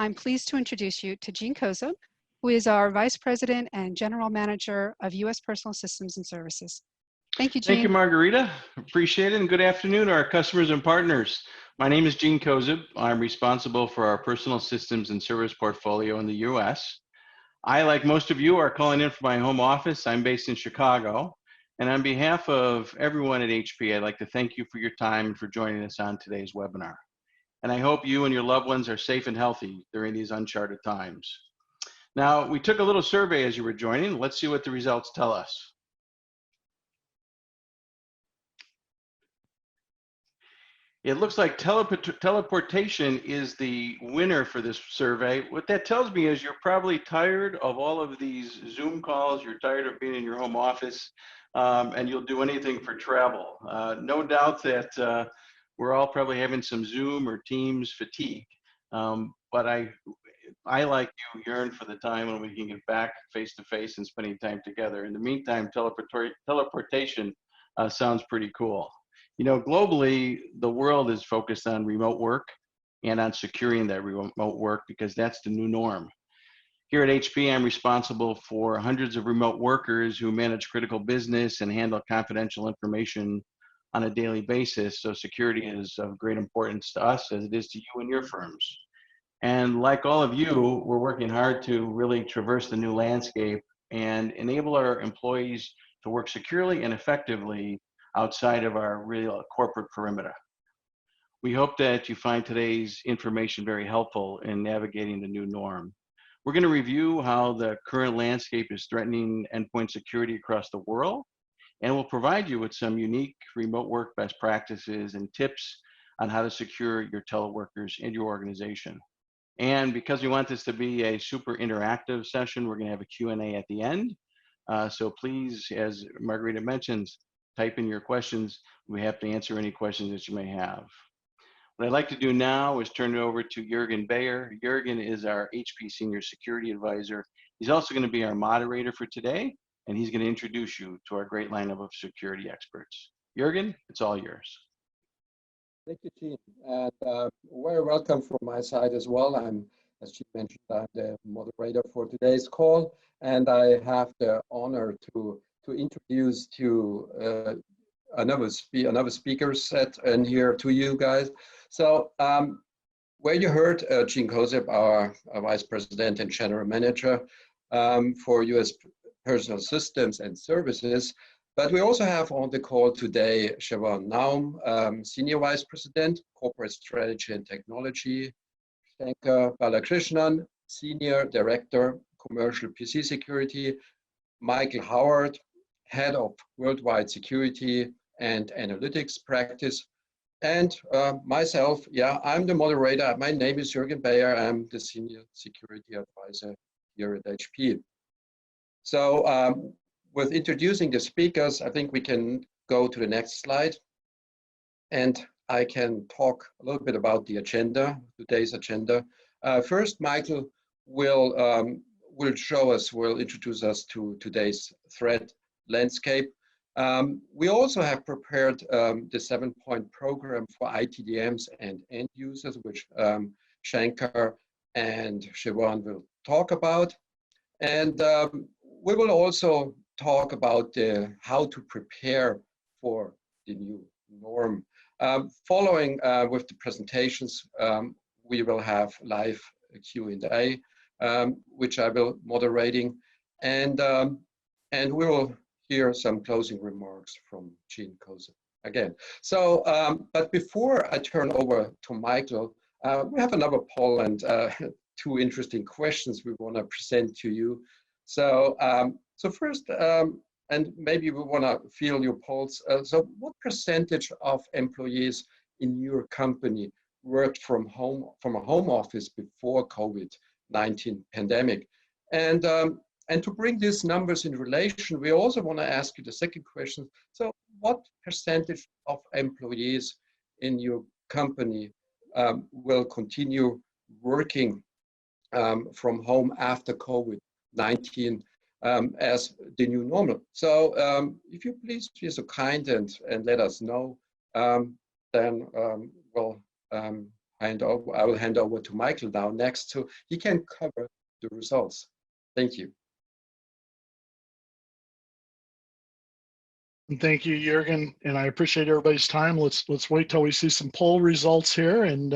I'm pleased to introduce you to Jean Kozub, who is our Vice President and General Manager of U.S. Personal Systems and Services. Thank you, Jean. Thank you, Margarita. Appreciate it, and good afternoon to our customers and partners. My name is Jean Kozub. I'm responsible for our personal systems and service portfolio in the U.S. I, like most of you, are calling in from my home office. I'm based in Chicago. And on behalf of everyone at HP, I'd like to thank you for your time and for joining us on today's webinar. And I hope you and your loved ones are safe and healthy during these uncharted times. Now, we took a little survey as you were joining. Let's see what the results tell us. It looks like teleportation is the winner for this survey. What that tells me is you're probably tired of all of these Zoom calls. You're tired of being in your home office, and you'll do anything for travel. No doubt that we're all probably having some Zoom or Teams fatigue, but I, like you, yearn for the time when we can get back face to face and spending time together. In the meantime, teleportation sounds pretty cool. You know, globally, the world is focused on remote work and on securing that remote work because that's the new norm. Here at HP, I'm responsible for hundreds of remote workers who manage critical business and handle confidential information on a daily basis. So security is of great importance to us as it is to you and your firms. And like all of you, we're working hard to really traverse the new landscape and enable our employees to work securely and effectively outside of our real corporate perimeter. We hope that you find today's information very helpful in navigating the new norm. We're going to review how the current landscape is threatening endpoint security across the world, and we'll provide you with some unique remote work best practices and tips on how to secure your teleworkers and your organization. And because we want this to be a super interactive session, we're going to have a Q&A at the end. So please, as Margarita mentions, type in your questions. We have to answer any questions that you may have. What I'd like to do now is turn it over to Jürgen Bayer. Jürgen is our HP Senior Security Advisor. He's also going to be our moderator for today, and he's going to introduce you to our great lineup of security experts. Jürgen, it's all yours. Thank you, Jean, and very welcome from my side as well. As Jean mentioned, I'm the moderator for today's call, and I have the honor to introduce to another speaker set in here to you guys. So where you heard Jean Kozub, our Vice President and General Manager for US Personal Systems and Services, but we also have on the call today Sherban Naum, Senior Vice President, Corporate Strategy and Technology, Shankar Balakrishnan, Senior Director, Commercial PC Security, Michael Howard, Head of Worldwide Security and Analytics Practice, and myself, I'm the moderator. My name is Jürgen Bayer. I'm the Senior Security Advisor here at HP. So with introducing the speakers, I think we can go to the next slide, and I can talk a little bit about the agenda, today's agenda. First, Michael will introduce us to today's threat landscape. We also have prepared the 7-point program for ITDMs and end users, which Shankar and Sherban will talk about. And we will also talk about how to prepare for the new norm. Following with the presentations, we will have live Q&A, which I will moderating, and we will hear some closing remarks from Jean Kozub again. So, but before I turn over to Michael, we have another poll and 2 interesting questions we want to present to you. So, so first, and maybe we want to feel your pulse. So, what percentage of employees in your company worked from a home office before COVID-19 pandemic? And to bring these numbers in relation, we also want to ask you the second question. So what percentage of employees in your company will continue working from home after COVID-19 as the new normal? So if you please be so kind and let us know, then well, I will hand over to Michael now next, so he can cover the results. Thank you. Thank you, Jürgen, and I appreciate everybody's time. Let's wait till we see some poll results here and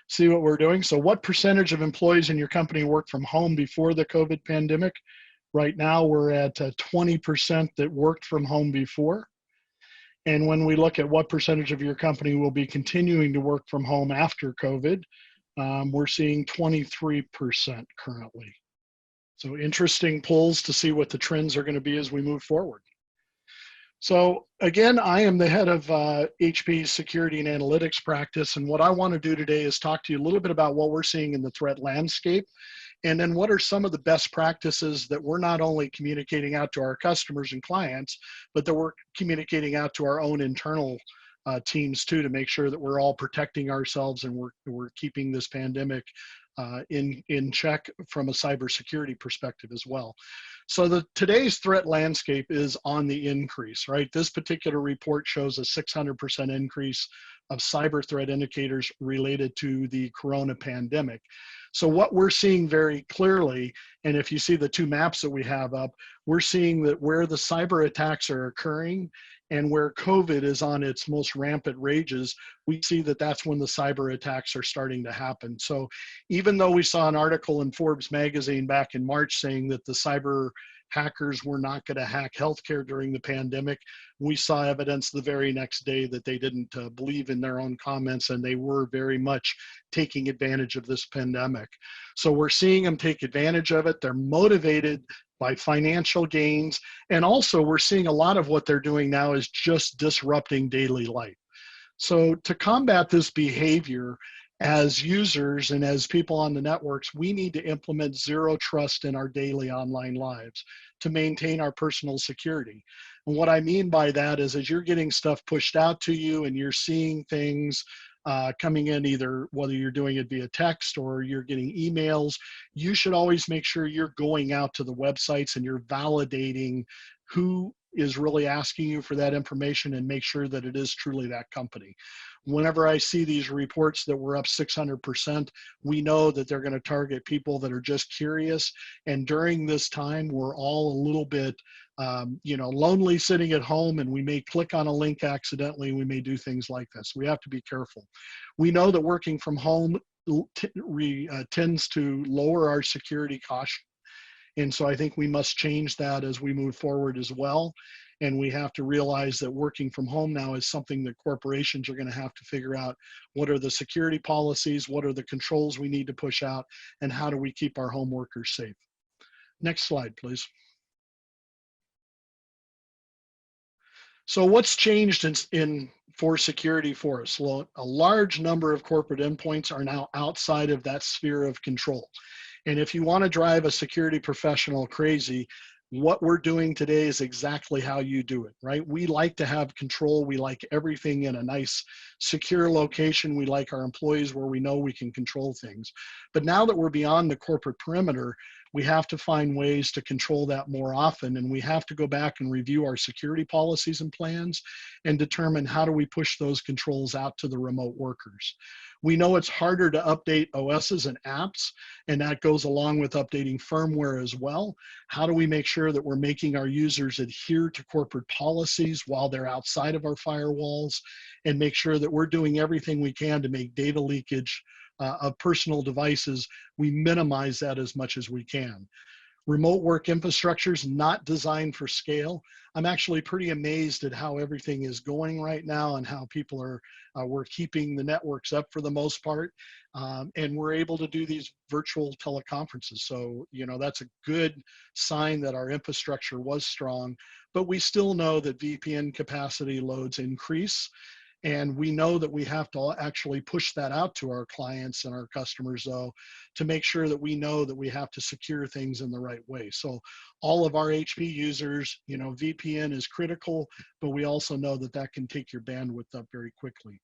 see what we're doing. So what percentage of employees in your company work from home before the COVID pandemic? Right now, we're at 20% that worked from home before. And when we look at what percentage of your company will be continuing to work from home after COVID, we're seeing 23% currently. So interesting polls to see what the trends are going to be as we move forward. So again, I am the head of HP's security and analytics practice. And what I want to do today is talk to you a little bit about what we're seeing in the threat landscape. And then what are some of the best practices that we're not only communicating out to our customers and clients, but that we're communicating out to our own internal teams too, to make sure that we're all protecting ourselves and we're keeping this pandemic in check from a cybersecurity perspective as well. So today's threat landscape is on the increase, right? This particular report shows a 600% increase of cyber threat indicators related to the corona pandemic. So what we're seeing very clearly, and if you see the two maps that we have up, we're seeing that where the cyber attacks are occurring and where COVID is on its most rampant rages, we see that that's when the cyber attacks are starting to happen. So even though we saw an article in Forbes magazine back in March saying that the cyber hackers were not going to hack healthcare during the pandemic, we saw evidence the very next day that they didn't believe in their own comments, and they were very much taking advantage of this pandemic. So we're seeing them take advantage of it. They're motivated by financial gains. And also we're seeing a lot of what they're doing now is just disrupting daily life. So to combat this behavior, as users and as people on the networks, we need to implement zero trust in our daily online lives to maintain our personal security. And what I mean by that is as you're getting stuff pushed out to you and you're seeing things coming in, either whether you're doing it via text or you're getting emails, you should always make sure you're going out to the websites and you're validating who is really asking you for that information and make sure that it is truly that company. Whenever I see these reports that we're up 600%, we know that they're going to target people that are just curious. And during this time, we're all a little bit, lonely sitting at home, and we may click on a link accidentally. We may do things like this. We have to be careful. We know that working from home tends to lower our security caution. And so I think we must change that as we move forward as well. And we have to realize that working from home now is something that corporations are going to have to figure out. What are the security policies? What are the controls we need to push out? And how do we keep our home workers safe? Next slide, please. So what's changed for security for us? Well, a large number of corporate endpoints are now outside of that sphere of control. And if you want to drive a security professional crazy, what we're doing today is exactly how you do it, right? We like to have control. We like everything in a nice, secure location. We like our employees where we know we can control things. But now that we're beyond the corporate perimeter, we have to find ways to control that more often. And we have to go back and review our security policies and plans and determine how do we push those controls out to the remote workers. We know it's harder to update OSs and apps, and that goes along with updating firmware as well. How do we make sure that we're making our users adhere to corporate policies while they're outside of our firewalls, and make sure that we're doing everything we can to make data leakage of personal devices, we minimize that as much as we can. Remote work infrastructure is not designed for scale. I'm actually pretty amazed at how everything is going right now and how people are, we're keeping the networks up for the most part. And we're able to do these virtual teleconferences. So, that's a good sign that our infrastructure was strong, but we still know that VPN capacity loads increase. And we know that we have to actually push that out to our clients and our customers, though, to make sure that we know that we have to secure things in the right way. So all of our HP users, VPN is critical, but we also know that that can take your bandwidth up very quickly.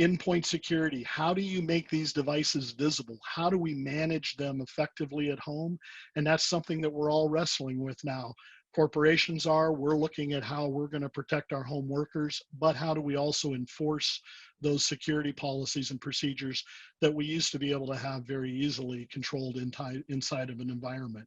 Endpoint security, how do you make these devices visible? How do we manage them effectively at home? And that's something that we're all wrestling with now. corporations are. We're looking at how we're going to protect our home workers, but how do we also enforce those security policies and procedures that we used to be able to have very easily controlled inside of an environment.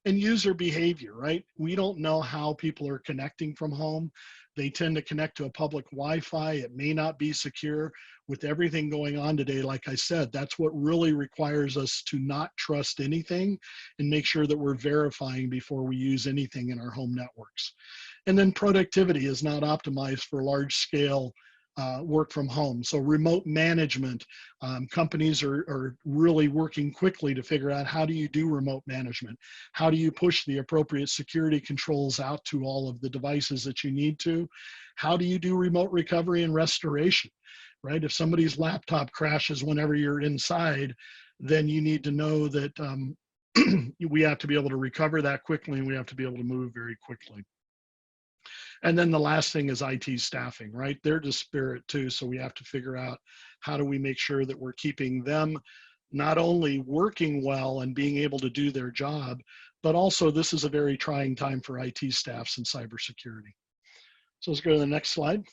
And user behavior, right? We don't know how people are connecting from home. They tend to connect to a public Wi-Fi. It may not be secure. With everything going on today, like I said, that's what really requires us to not trust anything and make sure that we're verifying before we use anything in our home networks. And then productivity is not optimized for large scale work from home. So remote management, companies are really working quickly to figure out how do you do remote management? How do you push the appropriate security controls out to all of the devices that you need to? How do you do remote recovery and restoration, right? If somebody's laptop crashes whenever you're inside, then you need to know that we have to be able to recover that quickly, and we have to be able to move very quickly. And then the last thing is IT staffing, right? They're disparate too. So we have to figure out how do we make sure that we're keeping them not only working well and being able to do their job, but also this is a very trying time for IT staffs and cybersecurity. So let's go to the next slide.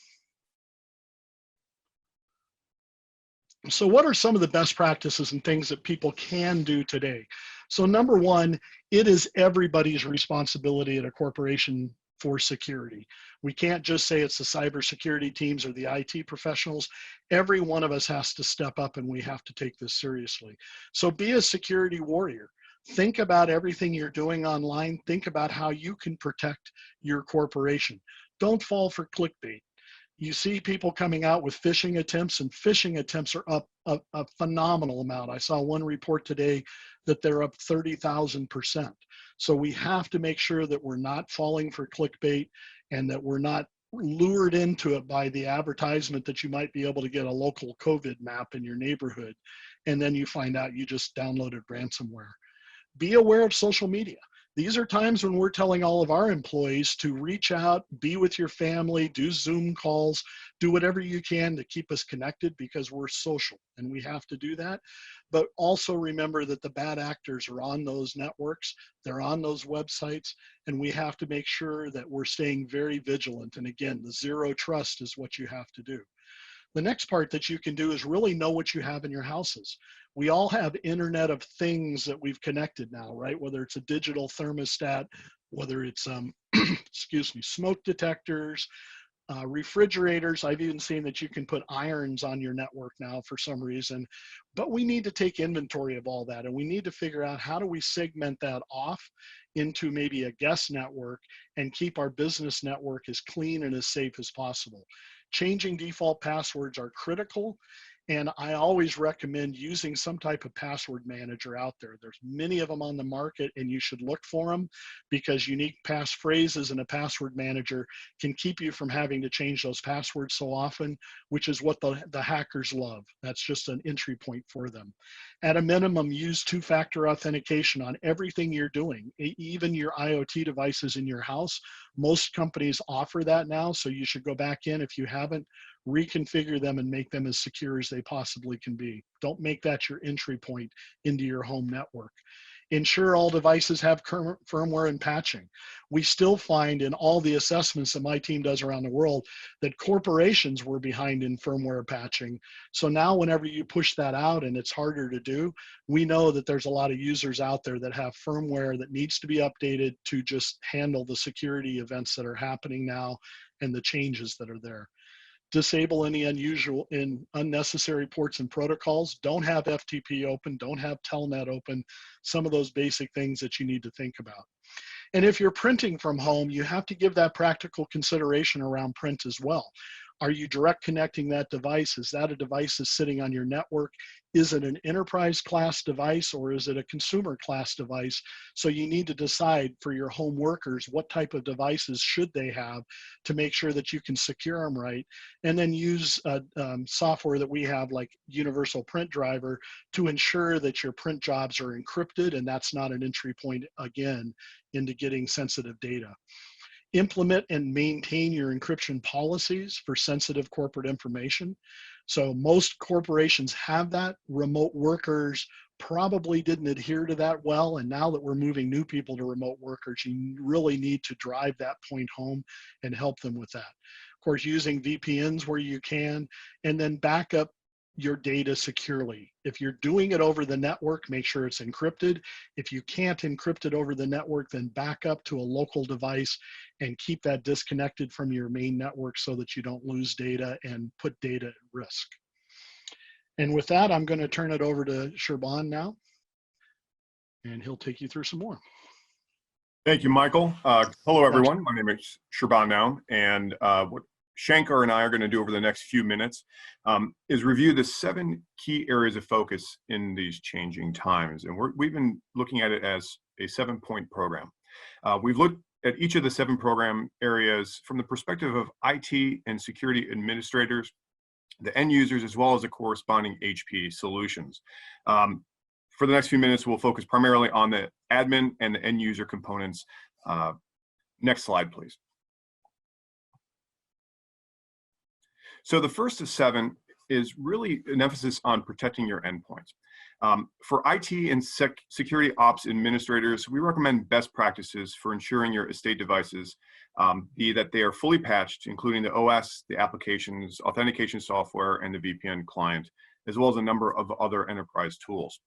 So what are some of the best practices and things that people can do today? So number one, it is everybody's responsibility at a corporation for security. We can't just say it's the cybersecurity teams or the IT professionals. Every one of us has to step up, and we have to take this seriously. So be a security warrior. Think about everything you're doing online. Think about how you can protect your corporation. Don't fall for clickbait. You see people coming out with phishing attempts, and phishing attempts are up a phenomenal amount. I saw one report today that they're up 30,000%. So we have to make sure that we're not falling for clickbait and that we're not lured into it by the advertisement that you might be able to get a local COVID map in your neighborhood, and then you find out you just downloaded ransomware. Be aware of social media. These are times when we're telling all of our employees to reach out, be with your family, do Zoom calls, do whatever you can to keep us connected, because we're social and we have to do that. But also remember that the bad actors are on those networks, they're on those websites, and we have to make sure that we're staying very vigilant. And again, the zero trust is what you have to do. The next part that you can do is really know what you have in your houses. We all have Internet of Things that we've connected now, right? Whether it's a digital thermostat, whether it's, excuse me, smoke detectors, refrigerators. I've even seen that you can put irons on your network now for some reason. But we need to take inventory of all that, and we need to figure out how do we segment that off into maybe a guest network and keep our business network as clean and as safe as possible. Changing default passwords are critical, and I always recommend using some type of password manager out there. There's many of them on the market, and you should look for them, because unique passphrases in a password manager can keep you from having to change those passwords so often, which is what the hackers love. That's just an entry point for them. At a minimum, use two-factor authentication on everything you're doing, even your IoT devices in your house. Most companies offer that now, so you should go back in if you haven't, reconfigure them and make them as secure as they possibly can be. Don't make that your entry point into your home network. Ensure all devices have current firmware and patching. We still find in all the assessments that my team does around the world that corporations were behind in firmware patching. So now whenever you push that out and it's harder to do, we know that there's a lot of users out there that have firmware that needs to be updated to just handle the security events that are happening now and the changes that are there. Disable any unusual and unnecessary ports and protocols. Don't have FTP open, don't have Telnet open, some of those basic things that you need to think about. And if you're printing from home, you have to give that practical consideration around print as well. Are you direct connecting that device? Is that a device that's sitting on your network? Is it an enterprise class device, or is it a consumer class device? So you need to decide for your home workers what type of devices should they have to make sure that you can secure them right. And then use software that we have like Universal Print Driver to ensure that your print jobs are encrypted, and that's not an entry point again into getting sensitive data. Implement and maintain your encryption policies for sensitive corporate information. So most corporations have that. Remote workers probably didn't adhere to that well. And now that we're moving new people to remote workers, you really need to drive that point home and help them with that. Of course, using VPNs where you can, and then back up your data securely. If you're doing it over the network, make sure it's encrypted. If you can't encrypt it over the network, then back up to a local device and keep that disconnected from your main network so that you don't lose data and put data at risk. And with that, I'm going to turn it over to Sherban now, and he'll take you through some more. Thank you, Michael. Hello, everyone. My name is Sherban Naum, and what Shankar and I are going to do over the next few minutes is review the 7 key areas of focus in these changing times. And we've been looking at it as a 7-point program. We've looked at each of the 7 program areas from the perspective of IT and security administrators, the end users, as well as the corresponding HP solutions. For the next few minutes, we'll focus primarily on the admin and the end user components. Next slide, please. So the first of 7 is really an emphasis on protecting your endpoints. For IT and security ops administrators, we recommend best practices for ensuring your estate devices, be that they are fully patched, including the OS, the applications, authentication software, and the VPN client, as well as a number of other enterprise tools.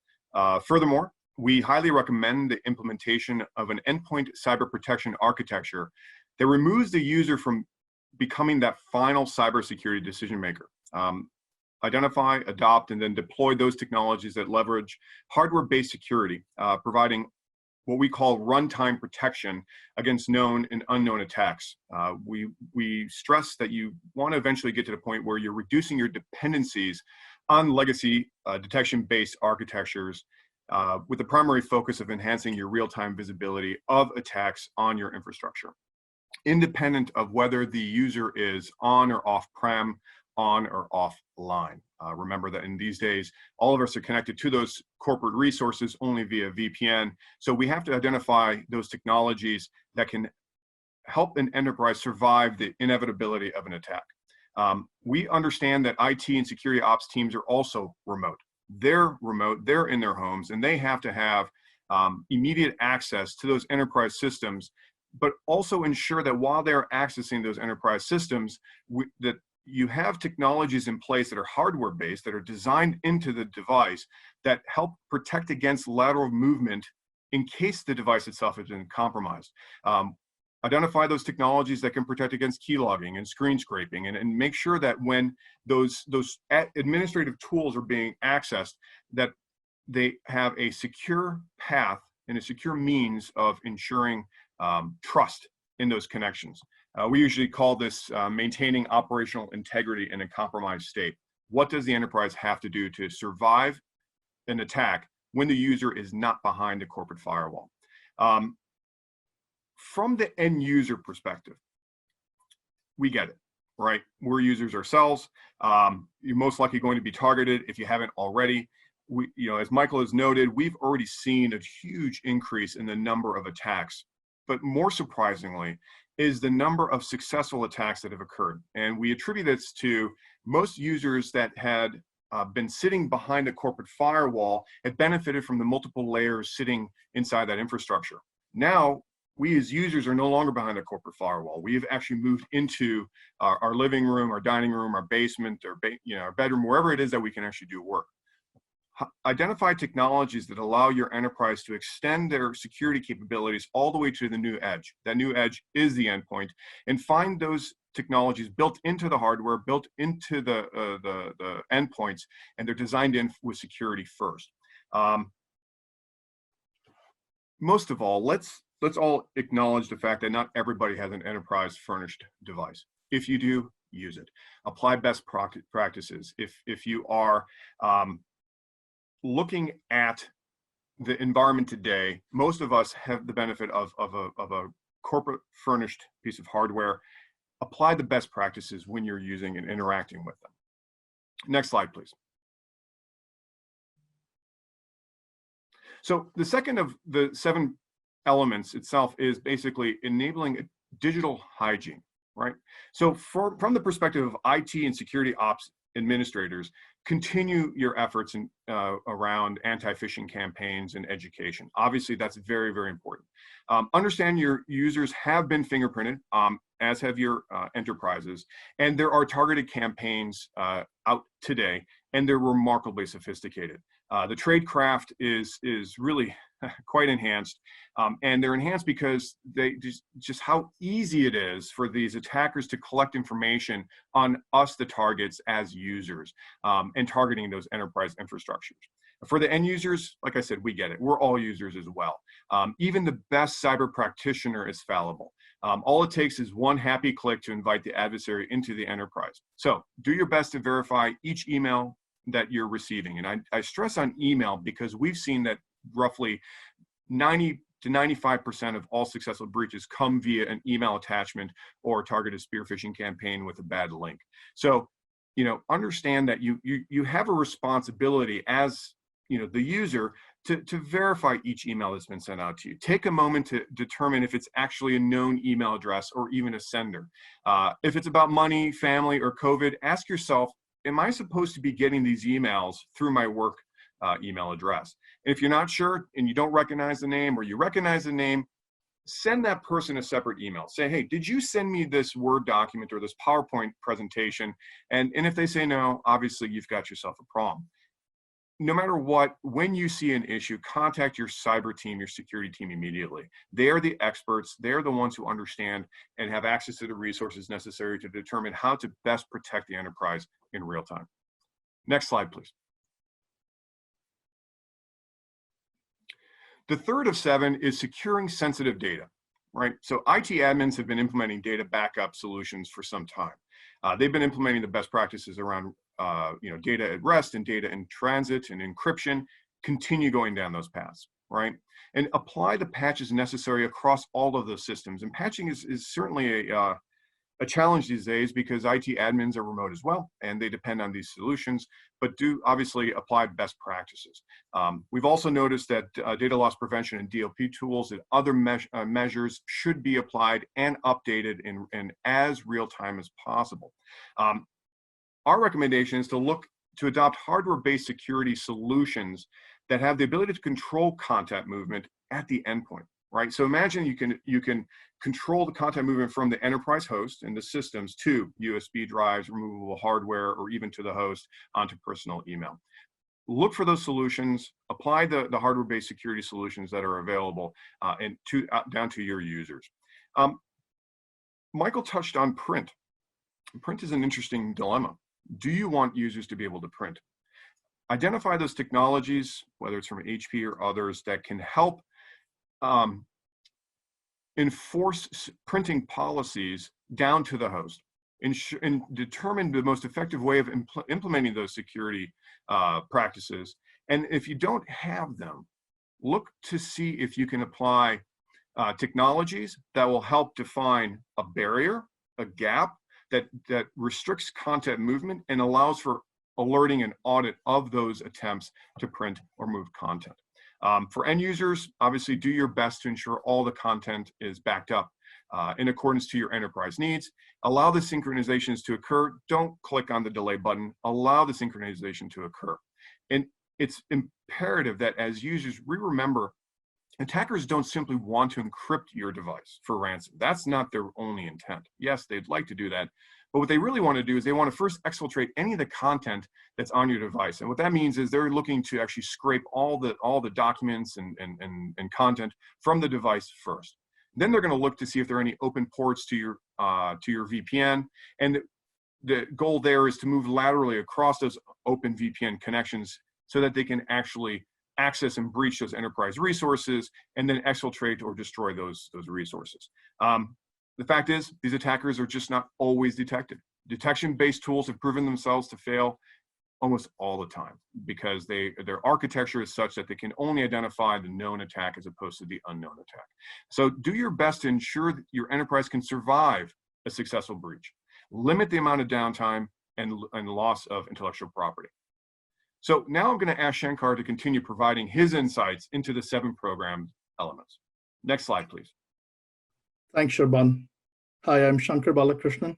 Furthermore, we highly recommend the implementation of an endpoint cyber protection architecture that removes the user from becoming that final cybersecurity decision maker. Identify, adopt, and then deploy those technologies that leverage hardware-based security, providing what we call runtime protection against known and unknown attacks. We stress that you want to eventually get to the point where you're reducing your dependencies on legacy detection-based architectures with the primary focus of enhancing your real-time visibility of attacks on your infrastructure, independent of whether the user is on or off-prem, on or offline. Remember that in these days, all of us are connected to those corporate resources only via VPN. So we have to identify those technologies that can help an enterprise survive the inevitability of an attack. We understand that IT and security ops teams are also remote. They're remote, they're in their homes, and they have to have immediate access to those enterprise systems, but also ensure that while they're accessing those enterprise systems, that you have technologies in place that are hardware-based, that are designed into the device, that help protect against lateral movement in case the device itself has been compromised. Identify those technologies that can protect against keylogging and screen scraping, and make sure that when those administrative tools are being accessed, that they have a secure path and a secure means of ensuring trust in those connections. We usually call this maintaining operational integrity in a compromised state. What does the enterprise have to do to survive an attack when the user is not behind the corporate firewall? From the end user perspective, we get it, right? We're users ourselves. You're most likely going to be targeted if you haven't already. As Michael has noted, we've already seen a huge increase in the number of attacks. But more surprisingly is the number of successful attacks that have occurred. And we attribute this to most users that had been sitting behind a corporate firewall had benefited from the multiple layers sitting inside that infrastructure. Now, we as users are no longer behind a corporate firewall. We have actually moved into our living room, our dining room, our basement, our bedroom, wherever it is that we can actually do work. Identify technologies that allow your enterprise to extend their security capabilities all the way to the new edge. That new edge is the endpoint, and find those technologies built into the hardware, built into the endpoints, and they're designed in with security first. Most of all, let's all acknowledge the fact that not everybody has an enterprise furnished device. If you do, use it. Apply best practices. If you are looking at the environment today, most of us have the benefit of a corporate furnished piece of hardware. Apply the best practices when you're using and interacting with them. Next slide, please. So the second of the 7 elements itself is basically enabling a digital hygiene, right? So from the perspective of IT and security ops administrators, continue your efforts around anti-phishing campaigns and education. Obviously, that's very, very important. Understand your users have been fingerprinted, as have your enterprises, and there are targeted campaigns out today, and they're remarkably sophisticated. The tradecraft is really quite enhanced, and they're enhanced because they just how easy it is for these attackers to collect information on us, the targets, as users, and targeting those enterprise infrastructures. For the end users, like I said, we get it. We're all users as well. Even the best cyber practitioner is fallible. All it takes is one happy click to invite the adversary into the enterprise. So do your best to verify each email that you're receiving. And I stress on email because we've seen that roughly 90 to 95% of all successful breaches come via an email attachment or a targeted spear phishing campaign with a bad link. So, understand that you have a responsibility as the user to verify each email that's been sent out to you. Take a moment to determine if it's actually a known email address or even a sender. If it's about money, family, or COVID, ask yourself, am I supposed to be getting these emails through my work email address? And if you're not sure and you don't recognize the name, or you recognize the name, send that person a separate email. Say, hey, did you send me this Word document or this PowerPoint presentation? And if they say no, obviously you've got yourself a problem. No matter what, when you see an issue, contact your cyber team, your security team immediately. They are the experts. They're the ones who understand and have access to the resources necessary to determine how to best protect the enterprise in real time. Next slide, please. The third of 7 is securing sensitive data, right? So IT admins have been implementing data backup solutions for some time. They've been implementing the best practices around data at rest and data in transit and encryption. Continue going down those paths, right? And apply the patches necessary across all of those systems. And patching is certainly a challenge these days because IT admins are remote as well, and they depend on these solutions, but do obviously apply best practices. We've also noticed that data loss prevention and DLP tools and other measures should be applied and updated in as real time as possible. Our recommendation is to adopt hardware-based security solutions that have the ability to control content movement at the endpoint, right? So imagine you can control the content movement from the enterprise host and the systems to USB drives, removable hardware, or even to the host onto personal email. Look for those solutions, apply the hardware-based security solutions that are available and down to your users. Michael touched on print. Print is an interesting dilemma. Do you want users to be able to print? Identify those technologies, whether it's from HP or others, that can help enforce printing policies down to the host and determine the most effective way of implementing those security practices. And if you don't have them, look to see if you can apply technologies that will help define a barrier, a gap, that restricts content movement and allows for alerting and audit of those attempts to print or move content. For end users, obviously do your best to ensure all the content is backed up in accordance to your enterprise needs. Allow the synchronizations to occur. Don't click on the delay button. Allow the synchronization to occur. And it's imperative that as users, we remember attackers don't simply want to encrypt your device for ransom. That's not their only intent. Yes, they'd like to do that, but what they really want to do is they want to first exfiltrate any of the content that's on your device. And what that means is they're looking to actually scrape all the documents and content from the device first. Then they're going to look to see if there are any open ports to your VPN. And the goal there is to move laterally across those open VPN connections so that they can actually access and breach those enterprise resources and then exfiltrate or destroy those resources. The fact is, these attackers are just not always detected. Detection-based tools have proven themselves to fail almost all the time because their architecture is such that they can only identify the known attack as opposed to the unknown attack. So do your best to ensure that your enterprise can survive a successful breach. Limit the amount of downtime and loss of intellectual property. So now I'm going to ask Shankar to continue providing his insights into the 7 program elements. Next slide, please. Thanks, Sherban. Hi, I'm Shankar Balakrishnan.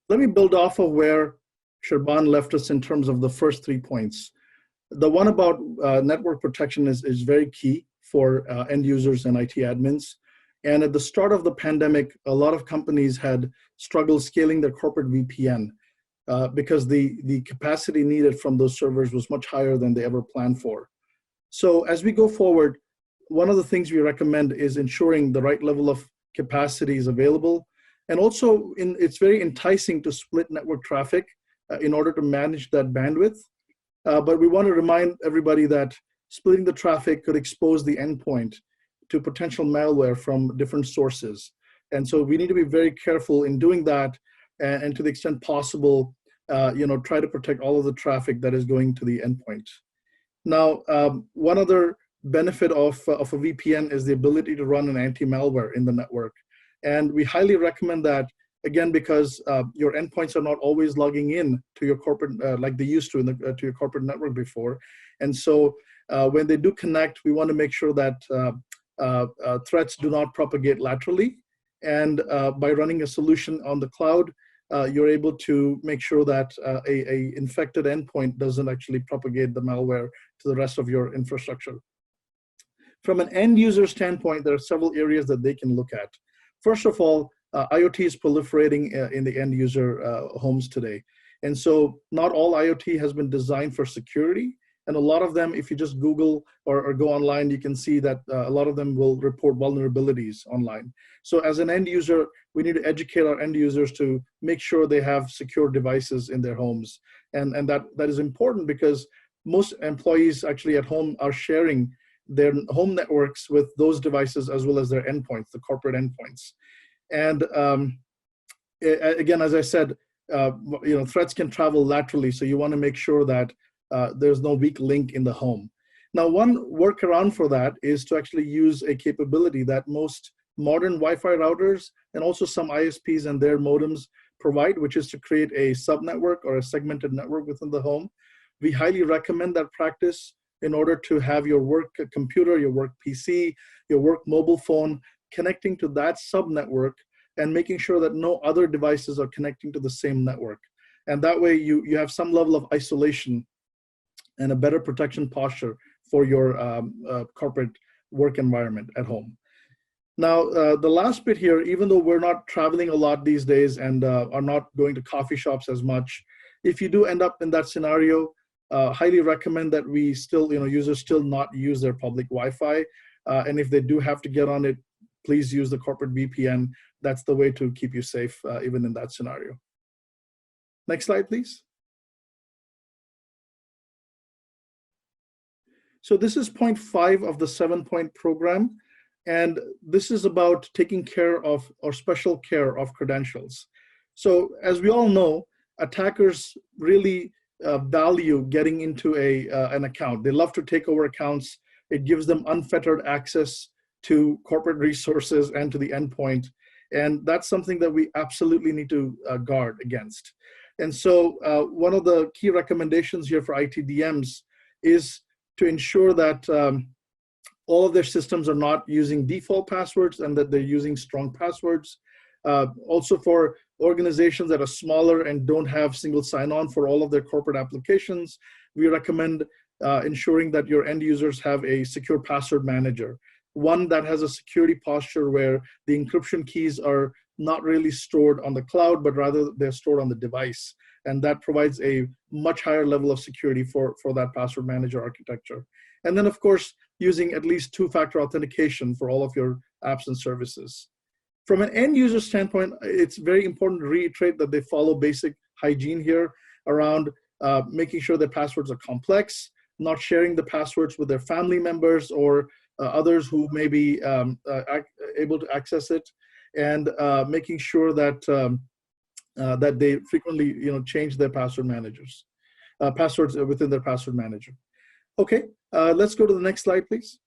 Let me build off of where Sherban left us in terms of the first 3 points. The one about network protection is very key for end users and IT admins. And at the start of the pandemic, a lot of companies had struggled scaling their corporate VPN because the capacity needed from those servers was much higher than they ever planned for. So as we go forward, one of the things we recommend is ensuring the right level of capacity is available. And also, it's very enticing to split network traffic in order to manage that bandwidth. But we want to remind everybody that splitting the traffic could expose the endpoint to potential malware from different sources. And so we need to be very careful in doing that, and to the extent possible, try to protect all of the traffic that is going to the endpoint. Now, one other benefit of a VPN is the ability to run an anti-malware in the network. And we highly recommend that, again, because your endpoints are not always logging in to your corporate, like they used to to your corporate network before. And so when they do connect, we want to make sure that threats do not propagate laterally. And by running a solution on the cloud, you're able to make sure that a infected endpoint doesn't actually propagate the malware to the rest of your infrastructure. From an end user standpoint, there are several areas that they can look at. First of all, IoT is proliferating in the end user homes today. And so not all IoT has been designed for security. And a lot of them, if you just Google or go online, you can see that a lot of them will report vulnerabilities online. So as an end user, we need to educate our end users to make sure they have secure devices in their homes. And that is important because most employees actually at home are sharing their home networks with those devices as well as their endpoints, the corporate endpoints. And again, as I said, threats can travel laterally, so you want to make sure that there's no weak link in the home. Now, one workaround for that is to actually use a capability that most modern Wi-Fi routers and also some ISPs and their modems provide, which is to create a subnetwork or a segmented network within the home. We highly recommend that practice in order to have your work computer, your work PC, your work mobile phone connecting to that subnetwork and making sure that no other devices are connecting to the same network. And that way you have some level of isolation and a better protection posture for your corporate work environment at home. Now, the last bit here, even though we're not traveling a lot these days and are not going to coffee shops as much, if you do end up in that scenario, highly recommend that we still, users still not use their public Wi-Fi. And if they do have to get on it, please use the corporate VPN. That's the way to keep you safe, even in that scenario. Next slide, please. So this is point 5 of the 7-point program. And this is about taking care of, or special care of, credentials. So as we all know, attackers really value getting into an account. They love to take over accounts. It gives them unfettered access to corporate resources and to the endpoint. And that's something that we absolutely need to guard against. And so one of the key recommendations here for ITDMs is to ensure that all of their systems are not using default passwords and that they're using strong passwords. Also for organizations that are smaller and don't have single sign-on for all of their corporate applications, we recommend ensuring that your end users have a secure password manager. One that has a security posture where the encryption keys are not really stored on the cloud, but rather they're stored on the device. And that provides a much higher level of security for that password manager architecture. And then, of course, using at least 2-factor authentication for all of your apps and services. From an end user standpoint, it's very important to reiterate that they follow basic hygiene here around making sure their passwords are complex, not sharing the passwords with their family members or others who may be able to access it, and making sure that that they frequently change their password managers, passwords within their password manager. Okay, let's go to the next slide, please.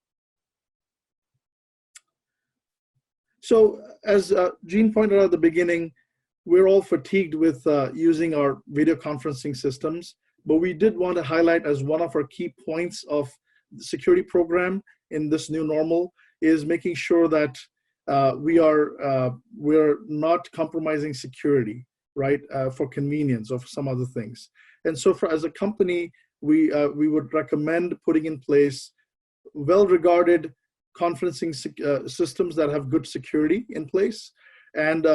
So as Gene pointed out at the beginning, we're all fatigued with using our video conferencing systems, but we did want to highlight as one of our key points of the security program in this new normal is making sure that we're not compromising security. right, for convenience or for some other things. And so as a company, we would recommend putting in place well-regarded conferencing systems that have good security in place. And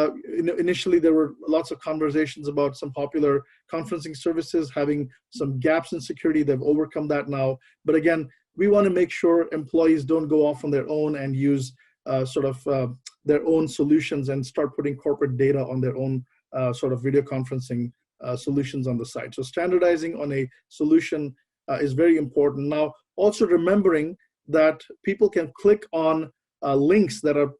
initially, there were lots of conversations about some popular conferencing services having some gaps in security. They've overcome that now. But again, we want to make sure employees don't go off on their own and use their own solutions and start putting corporate data on their own sort of video conferencing solutions on the site. So standardizing on a solution is very important. Now, also remembering that people can click on links that are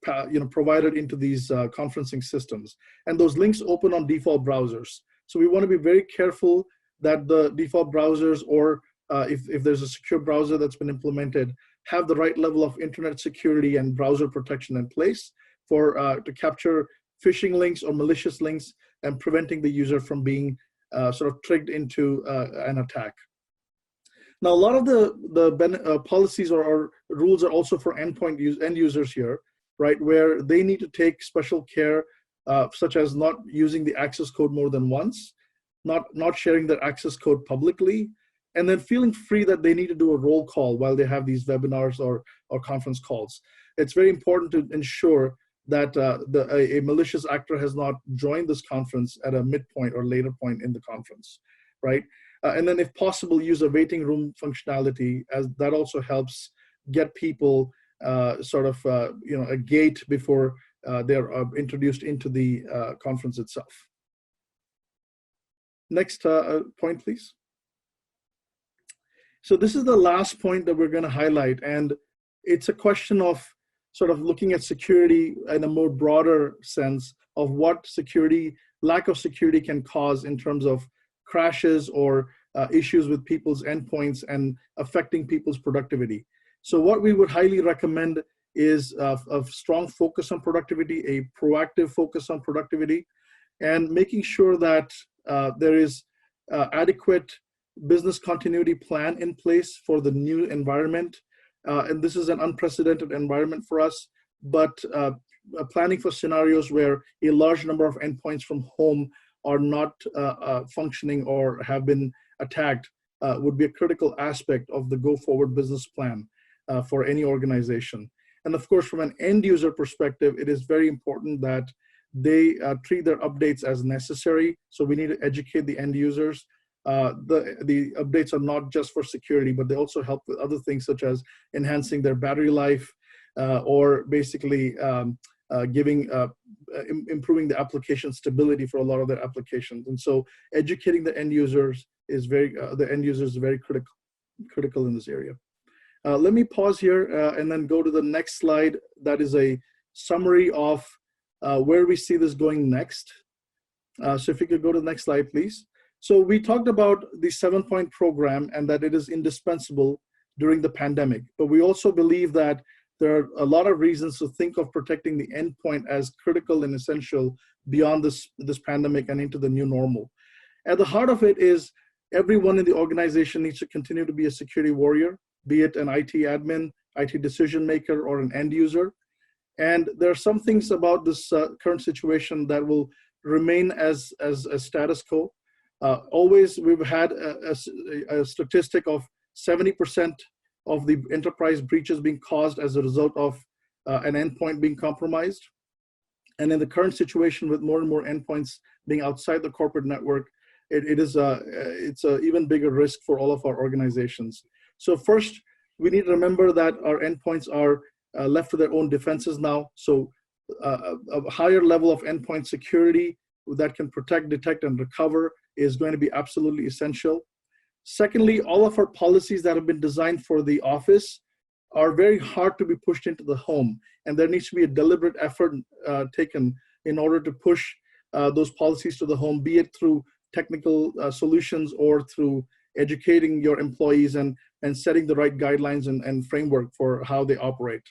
provided into these conferencing systems. And those links open on default browsers. So we want to be very careful that the default browsers, or if there's a secure browser that's been implemented, have the right level of internet security and browser protection in place to capture phishing links or malicious links and preventing the user from being sort of tricked into an attack. Now, a lot of the policies or rules are also for end users here, right, where they need to take special care, such as not using the access code more than once, not sharing their access code publicly, and then feeling free that they need to do a roll call while they have these webinars or conference calls. It's very important to ensure that a malicious actor has not joined this conference at a midpoint or later point in the conference, right? And then if possible, use a waiting room functionality, as that also helps get people a gate before they're introduced into the conference itself. Next point, please. So this is the last point that we're going to highlight, and it's a question of sort of looking at security in a more broader sense of what lack of security can cause in terms of crashes or issues with people's endpoints and affecting people's productivity. So what we would highly recommend is a strong focus on productivity, a proactive focus on productivity, and making sure that there is adequate business continuity plan in place for the new environment. And this is an unprecedented environment for us, but planning for scenarios where a large number of endpoints from home are not functioning or have been attacked would be a critical aspect of the go-forward business plan for any organization. And of course, from an end user perspective, it is very important that they treat their updates as necessary. So we need to educate the end users. The updates are not just for security, but they also help with other things such as enhancing their battery life or basically improving the application stability for a lot of their applications. And so educating the end users is very critical in this area. Let me pause here and then go to the next slide. That is a summary of where we see this going next. So if you could go to the next slide, please. So we talked about the 7-point program and that it is indispensable during the pandemic, but we also believe that there are a lot of reasons to think of protecting the endpoint as critical and essential beyond this pandemic and into the new normal. At the heart of it is everyone in the organization needs to continue to be a security warrior, be it an IT admin, IT decision maker, or an end user. And there are some things about this current situation that will remain as status quo. Always, we've had a statistic of 70% of the enterprise breaches being caused as a result of an endpoint being compromised. And in the current situation, with more and more endpoints being outside the corporate network, it's an even bigger risk for all of our organizations. So first, we need to remember that our endpoints are left to their own defenses now. So a higher level of endpoint security that can protect, detect, and recover is going to be absolutely essential. Secondly, all of our policies that have been designed for the office are very hard to be pushed into the home. And there needs to be a deliberate effort taken in order to push those policies to the home, be it through technical solutions or through educating your employees and setting the right guidelines and framework for how they operate.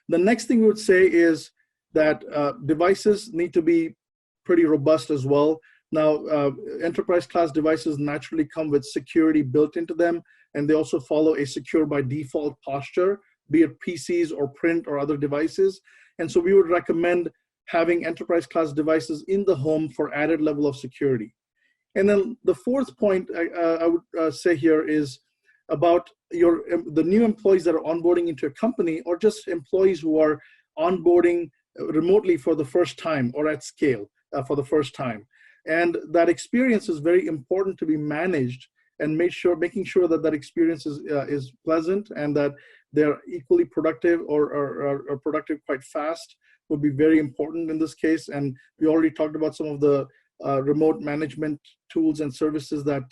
The next thing we would say is that devices need to be pretty robust as well. Now, enterprise class devices naturally come with security built into them, and they also follow a secure by default posture, be it PCs or print or other devices. And so we would recommend having enterprise class devices in the home for added level of security. And then the fourth point I would say here is about the new employees that are onboarding into a company, or just employees who are onboarding remotely for the first time or at scale for the first time. And that experience is very important to be managed, and making sure that that experience is pleasant and that they're equally productive or productive quite fast would be very important in this case. And we already talked about some of the remote management tools and services that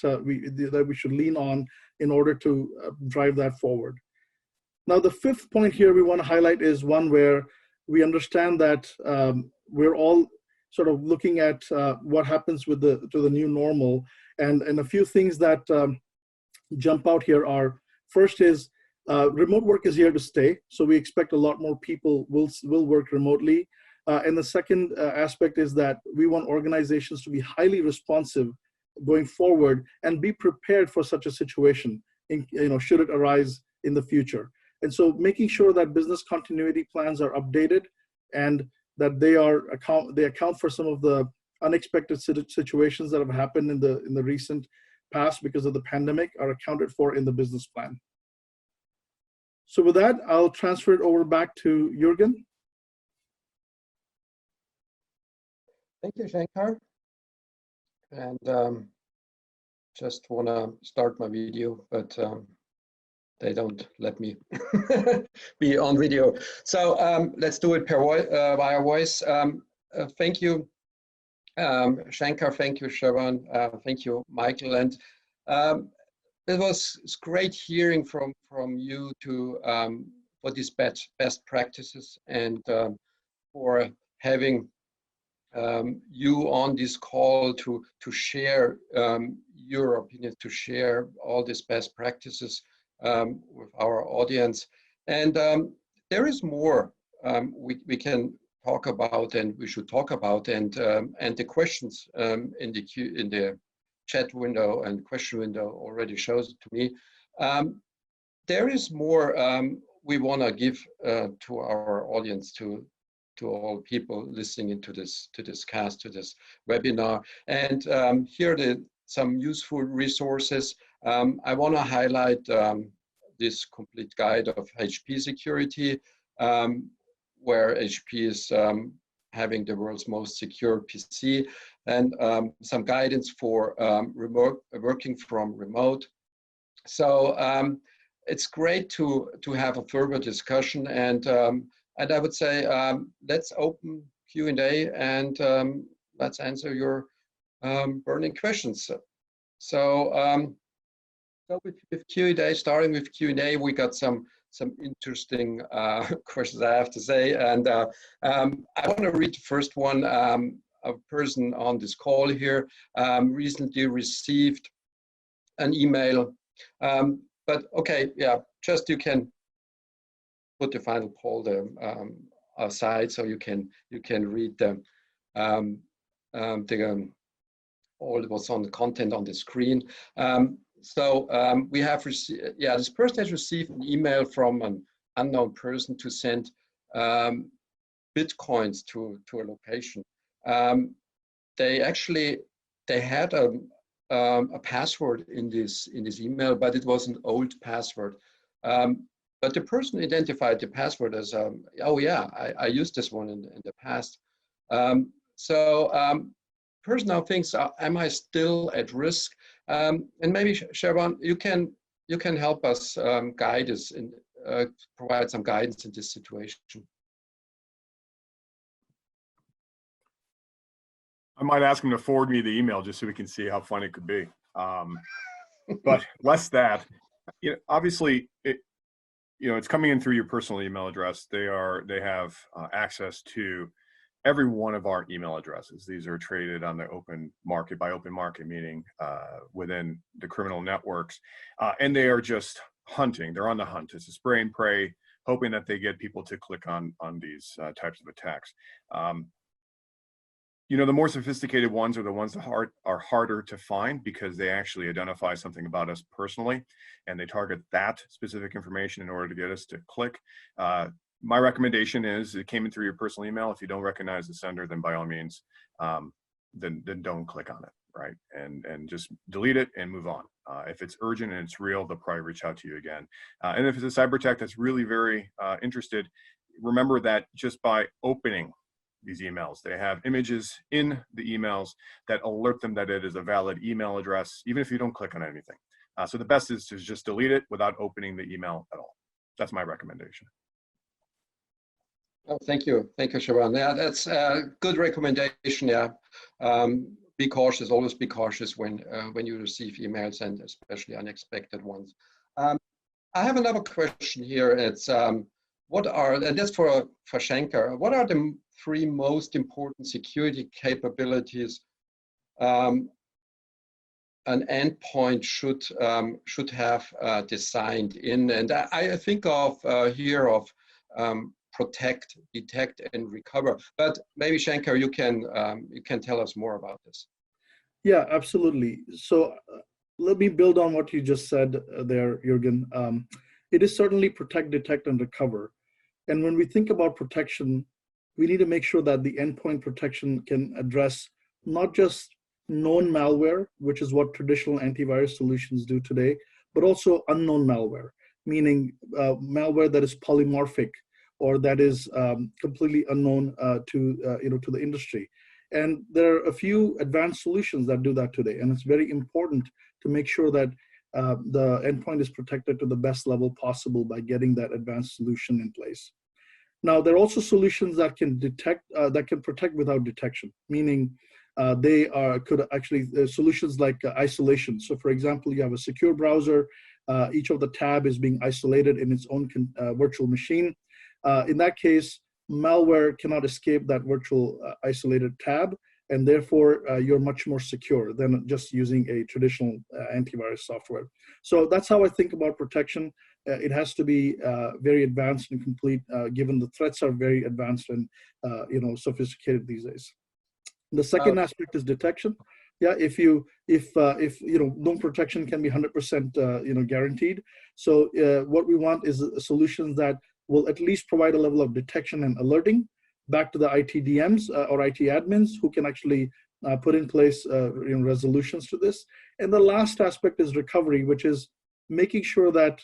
we should lean on in order to drive that forward. Now, the fifth point here we want to highlight is one where we understand that we're all sort of looking at what happens with to the new normal, and a few things that jump out here are, first is remote work is here to stay, so we expect a lot more people will work remotely. And the second aspect is that we want organizations to be highly responsive going forward and be prepared for such a situation, should it arise in the future. And so making sure that business continuity plans are updated and that they account for some of the unexpected situations that have happened in the recent past because of the pandemic are accounted for in the business plan. So with that, I'll transfer it over back to Jürgen. Thank you, Shankar. And just want to start my video, but they don't let me be on video. So let's do it via voice. Thank you, Shankar. Thank you, Sherban. Thank you, Michael. And it was great hearing from you for these best practices, and for having you on this call to share your opinion, to share all these best practices with our audience. And there is more we can talk about, and we should talk about, and the questions in the chat window and question window already shows it to me. There is more we want to give to our audience, to all people listening into this cast, to this webinar. And here are some useful resources. I want to highlight this complete guide of HP security, where HP is having the world's most secure PC, and some guidance for working from remote. So it's great to have a further discussion, and I would say let's open Q&A and let's answer your burning questions. So with Q&A, starting with Q&A, we got some interesting questions, I have to say, and I want to read the first one. A person on this call here recently received an email, but okay, yeah, just you can put the final poll there aside, so you can read all what's on the content on the screen. So we have received, yeah, this person has received an email from an unknown person to send Bitcoins to a location. They had a password in this email, but it was an old password. But the person identified the password as, oh yeah, I used this one in the past. Person now thinks, am I still at risk? And maybe Sherban, you can help us guide us and provide some guidance in this situation. I might ask him to forward me the email just so we can see how fun it could be. But less that, obviously, it's coming in through your personal email address. They have access to every one of our email addresses. These are traded on the open market, by open market meaning within the criminal networks, and they are just hunting. They're on the hunt. It's a spray and pray, hoping that they get people to click on these types of attacks. The more sophisticated ones are the ones that are harder to find, because they actually identify something about us personally, and they target that specific information in order to get us to click. My recommendation is it came in through your personal email. If you don't recognize the sender, then by all means, then don't click on it, right? And just delete it and move on. If it's urgent and it's real, they'll probably reach out to you again. And if it's a cyber attack that's really very interested, remember that just by opening these emails, they have images in the emails that alert them that it is a valid email address, even if you don't click on anything. So the best is to just delete it without opening the email at all. That's my recommendation. Oh, thank you, Sherban. Yeah, that's a good recommendation. Yeah, be cautious. Always be cautious when you receive emails, and especially unexpected ones. I have another question here. It's what are, and that's for Shankar. What are the 3 most important security capabilities an endpoint should have designed in? And I think of here of protect, detect, and recover. But maybe Shankar, you can tell us more about this. Yeah, absolutely. So let me build on what you just said there, Jürgen. It is certainly protect, detect, and recover. And when we think about protection, we need to make sure that the endpoint protection can address not just known malware, which is what traditional antivirus solutions do today, but also unknown malware, meaning malware that is polymorphic or that is completely unknown to the industry. And there are a few advanced solutions that do that today, and it's very important to make sure that the endpoint is protected to the best level possible by getting that advanced solution in place. Now, there are also solutions that can detect, that can protect without detection, meaning they could actually solutions like isolation. So, for example, you have a secure browser. Each of the tab is being isolated in its own virtual machine. In that case, malware cannot escape that virtual isolated tab, and therefore you're much more secure than just using a traditional antivirus software. So that's how I think about protection. It has to be very advanced and complete, given the threats are very advanced and sophisticated these days. The second aspect is detection. Yeah, if no protection can be 100% guaranteed. So what we want is solutions that will at least provide a level of detection and alerting back to the ITDMs or IT admins who can actually put in place resolutions to this. And the last aspect is recovery, which is making sure that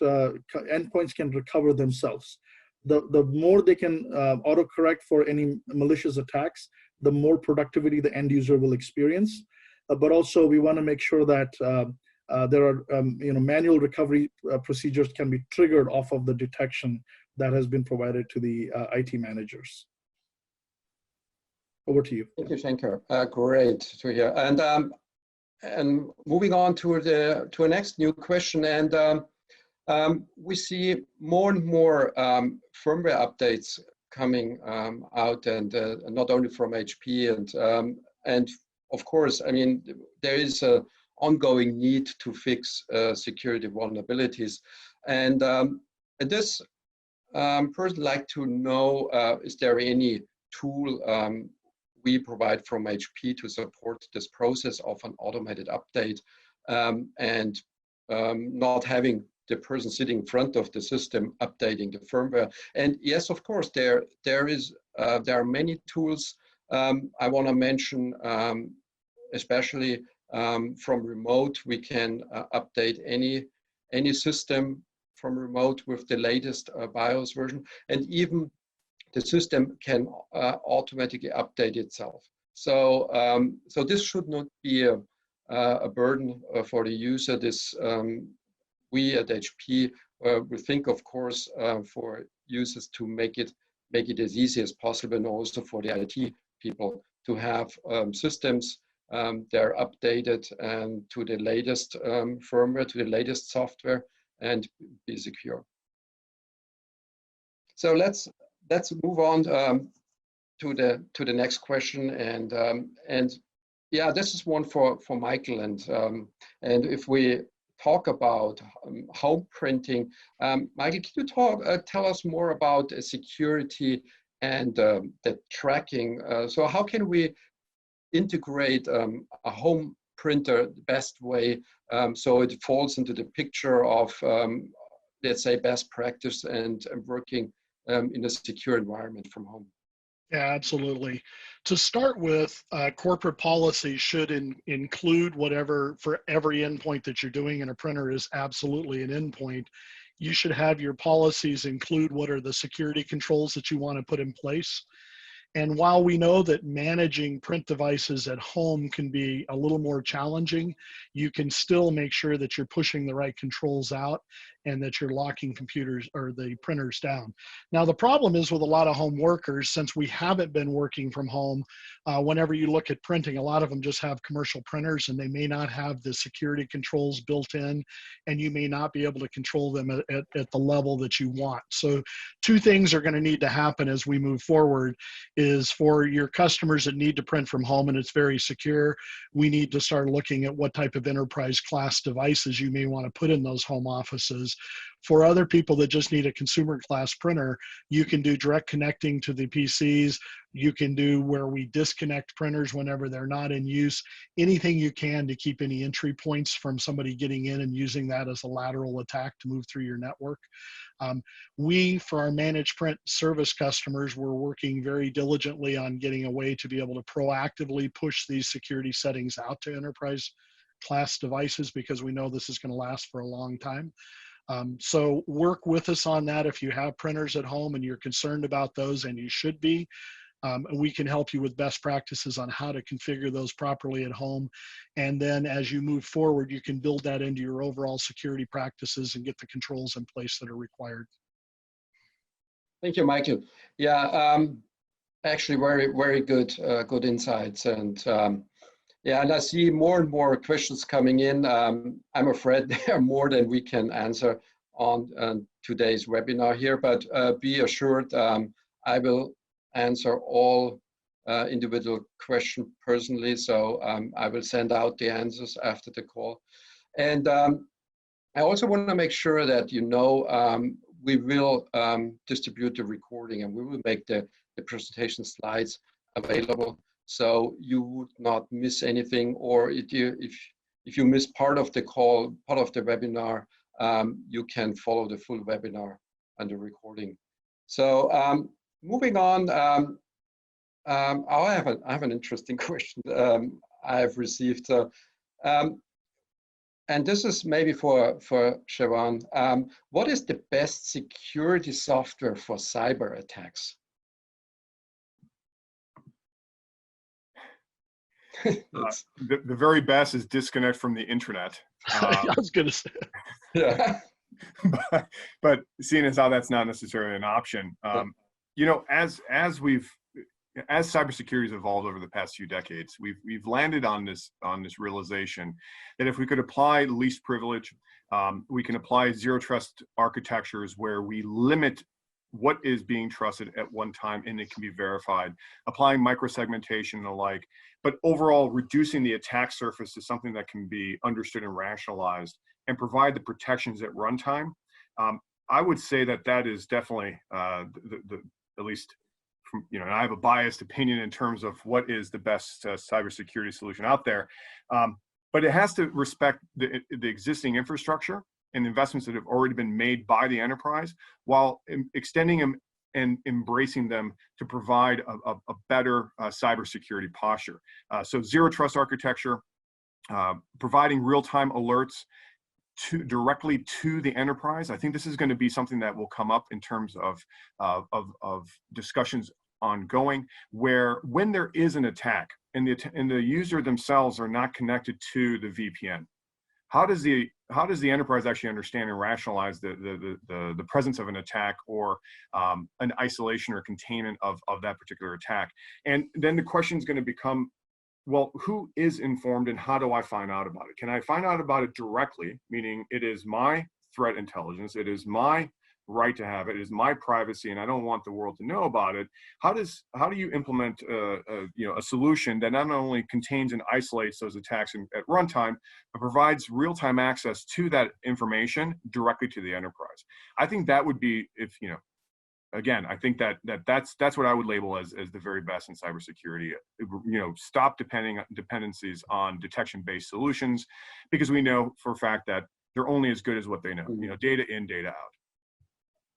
endpoints can recover themselves. The more they can autocorrect for any malicious attacks, the more productivity the end user will experience. But also we want to make sure that there are manual recovery procedures can be triggered off of the detection that has been provided to the IT managers. Over to you. Thank you, Shankar. Great to hear. And moving on to a next new question. And we see more and more firmware updates coming out, and not only from HP and of course, I mean, there is an ongoing need to fix security vulnerabilities, and this person like to know, is there any tool we provide from HP to support this process of an automated update, and not having the person sitting in front of the system updating the firmware. And yes, of course, there are many tools. I want to mention, especially from remote, we can update any system from remote with the latest BIOS version, and even the system can automatically update itself. So, so this should not be a burden for the user. This we at HP we think, of course, for users to make it as easy as possible, and also for the IT people to have systems they're updated to the latest firmware, to the latest software, and be secure. So let's move on to the next question, and yeah, this is one for Michael, and if we talk about home printing, Michael, can you tell us more about security and the tracking? So how can we integrate a home printer the best way, so it falls into the picture of let's say best practice and working in a secure environment from home. Yeah, absolutely. To start with, corporate policy should include whatever, for every endpoint that you're doing in a printer is absolutely an endpoint. You should have your policies include what are the security controls that you want to put in place. And while we know that managing print devices at home can be a little more challenging, you can still make sure that you're pushing the right controls out and that you're locking computers or the printers down. Now, the problem is with a lot of home workers, since we haven't been working from home, whenever you look at printing, a lot of them just have commercial printers and they may not have the security controls built in, and you may not be able to control them at the level that you want. So two things are going to need to happen as we move forward is for your customers that need to print from home and it's very secure, we need to start looking at what type of enterprise class devices you may want to put in those home offices. For other people that just need a consumer class printer, you can do direct connecting to the PCs. You can do where we disconnect printers whenever they're not in use. Anything you can to keep any entry points from somebody getting in and using that as a lateral attack to move through your network. We, for our managed print service customers, we're working very diligently on getting a way to be able to proactively push these security settings out to enterprise class devices because we know this is going to last for a long time. So work with us on that if you have printers at home and you're concerned about those, and you should be. We can help you with best practices on how to configure those properly at home. And then as you move forward, you can build that into your overall security practices and get the controls in place that are required. Thank you, Michael. Yeah, actually very, very good, good insights. And yeah, and I see more and more questions coming in. I'm afraid there are more than we can answer on today's webinar here, but be assured I will answer all individual questions personally. So I will send out the answers after the call. And I also want to make sure that you know we will distribute the recording and we will make the presentation slides available. So you would not miss anything, or if you miss part of the call, part of the webinar, you can follow the full webinar and the recording. So moving on, I have an interesting question I have received. And this is maybe for Sherban. What is the best security software for cyber attacks? The very best is disconnect from the internet. I was going to say. Yeah. but seeing as how that's not necessarily an option, you know, as cybersecurity has evolved over the past few decades, we've landed on this realization that if we could apply least privilege, we can apply zero trust architectures where we limit what is being trusted at one time and it can be verified, applying microsegmentation and the like, but overall reducing the attack surface to something that can be understood and rationalized and provide the protections at runtime. I would say that is definitely at least from, you know, and I have a biased opinion in terms of what is the best cybersecurity solution out there, but it has to respect the existing infrastructure and investments that have already been made by the enterprise, while extending them and embracing them to provide a better cybersecurity posture. So zero trust architecture, providing real-time alerts directly to the enterprise. I think this is going to be something that will come up in terms of discussions ongoing, where when there is an attack and the user themselves are not connected to the VPN, how does the enterprise actually understand and rationalize the presence of an attack or an isolation or containment of that particular attack? And then the question is going to become, well, who is informed and how do I find out about it? Can I find out about it directly, meaning it is my threat intelligence, it is my right to have it, it is my privacy, and I don't want the world to know about it? How do you implement a solution that not only contains and isolates those attacks at runtime, but provides real-time access to that information directly to the enterprise? I think that would be, if you know, again, I think that's what I would label as the very best in cybersecurity. You know, stop dependencies on detection-based solutions, because we know for a fact that they're only as good as what they know. You know, data in, data out.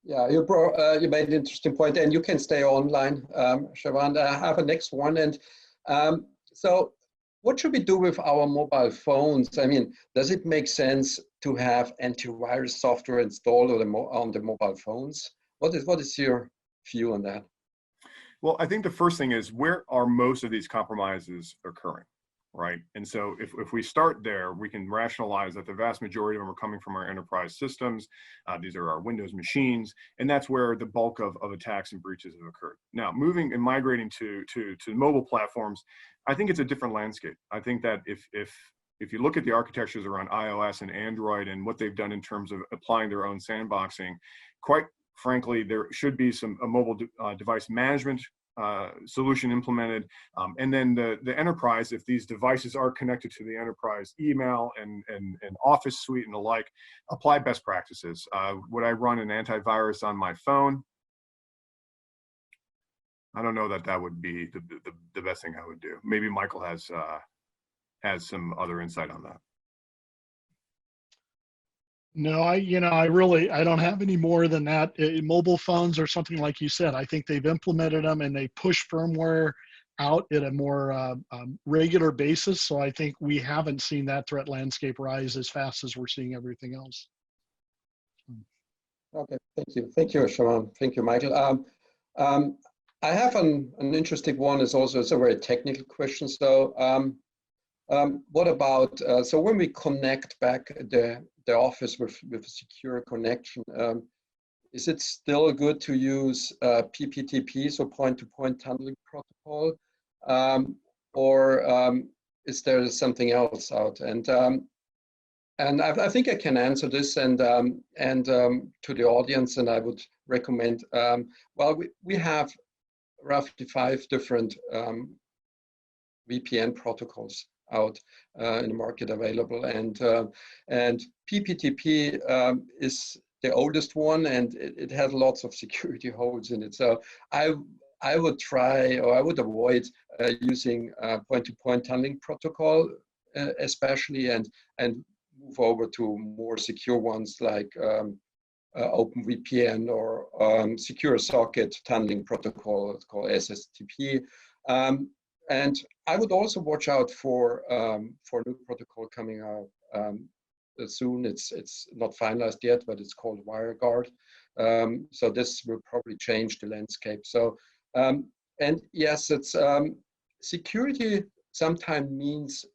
Yeah, you made an interesting point, and you can stay online, Sherban. I have a next one, and so what should we do with our mobile phones? I mean, does it make sense to have antivirus software installed on the mobile phones? What is your view on that? Well, I think the first thing is, where are most of these compromises occurring, right? And so if we start there, we can rationalize that the vast majority of them are coming from our enterprise systems. These are our Windows machines, and that's where the bulk of attacks and breaches have occurred. Now, moving and migrating to mobile platforms, I think it's a different landscape. I think that if you look at the architectures around iOS and Android and what they've done in terms of applying their own sandboxing, quite frankly, there should be a mobile device management solution implemented. And then the enterprise, if these devices are connected to the enterprise email and Office suite and the like, apply best practices. Would I run an antivirus on my phone? I don't know that would be the best thing I would do. Maybe Michael has some other insight on that. No, I don't have any more than that. Mobile phones or something like you said, I think they've implemented them and they push firmware out at a more regular basis. So I think we haven't seen that threat landscape rise as fast as we're seeing everything else. Okay, thank you, Sherban. Thank you, Michael. I have an interesting one. It's a very technical question. So what about, so when we connect back the office with a secure connection, is it still good to use PPTP, so point-to-point tunneling protocol, or is there something else out? And I think I can answer this and to the audience, and I would recommend, well, we have roughly 5 different VPN protocols out in the market available, and PPTP is the oldest one, and it has lots of security holes in it. So I would try, or I would avoid using point-to-point tunneling protocol, especially, and move over to more secure ones like OpenVPN or secure socket tunneling protocol. It's called SSTP. And I would also watch out for new protocol coming out soon. It's not finalized yet, but it's called WireGuard. So this will probably change the landscape. So and yes, it's security sometimes means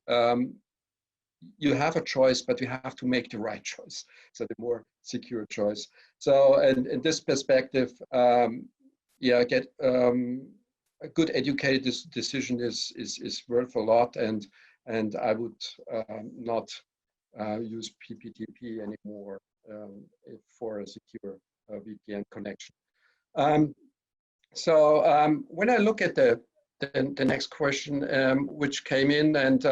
you have a choice, but you have to make the right choice. So the more secure choice. So and in this perspective, yeah, a good educated decision is worth a lot, and I would not use PPTP anymore for a secure VPN connection. So when I look at the next question, which came in, and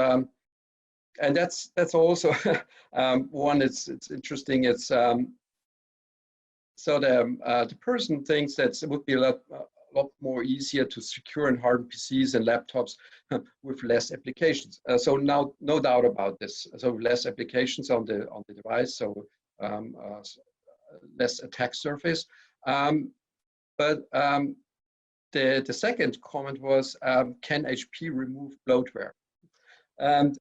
that's also one. It's interesting. It's so the person thinks that it would be a lot more easier to secure and harden PCs and laptops with less applications. So now, no doubt about this. So less applications on the device, so less attack surface. But the second comment was, can HP remove bloatware? And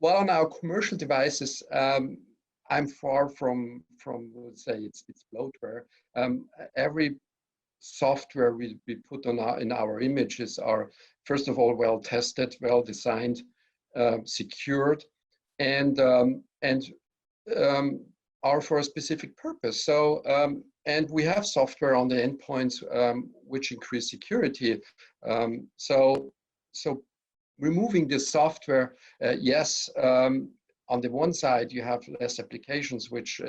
while on our commercial devices, I'm far from let's say it's bloatware. Every software we put on in our images are, first of all, well tested, well designed, secured, and are for a specific purpose. So and we have software on the endpoints which increase security. So removing this software, yes, on the one side you have less applications, which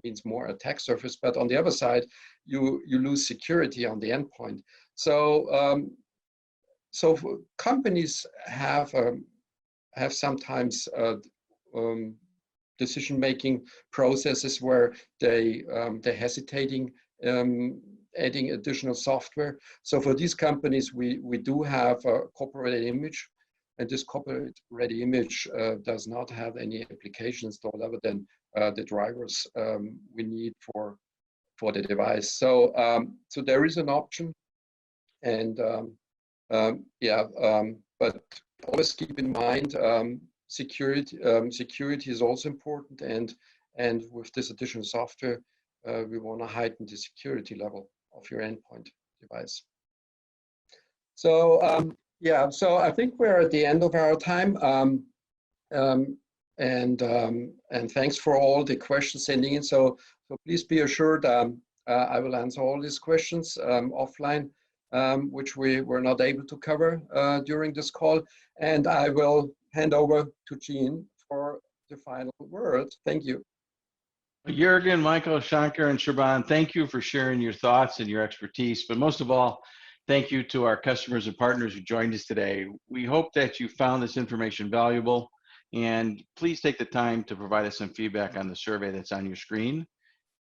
means more attack surface, but on the other side, you lose security on the endpoint. So so companies have sometimes decision-making processes where they're hesitating adding additional software. So for these companies, we do have a corporate image, and this corporate ready image does not have any applications installed other than the drivers we need for for the device. So so there is an option, and but always keep in mind security. Security is also important, and with this additional software, we want to heighten the security level of your endpoint device. So so I think we're at the end of our time. And thanks for all the questions sending in. So please be assured I will answer all these questions offline, which we were not able to cover during this call. And I will hand over to Gene for the final word. Thank you. Jürgen, Michael, Shankar, and Sherban, thank you for sharing your thoughts and your expertise. But most of all, thank you to our customers and partners who joined us today. We hope that you found this information valuable. And please take the time to provide us some feedback on the survey that's on your screen.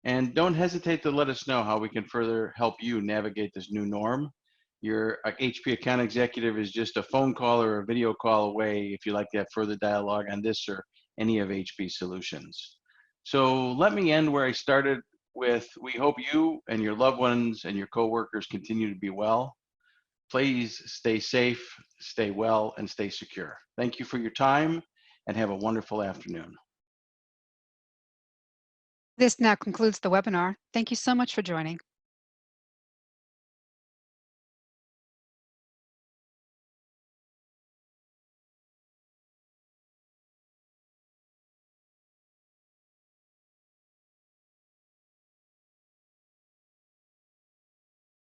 And don't hesitate to let us know how we can further help you navigate this new norm. Your HP account executive is just a phone call or a video call away if you'd like to have further dialogue on this or any of HP's solutions. So let me end where I started with, we hope you and your loved ones and your coworkers continue to be well. Please stay safe, stay well, and stay secure. Thank you for your time, and have a wonderful afternoon. This now concludes the webinar. Thank you so much for joining.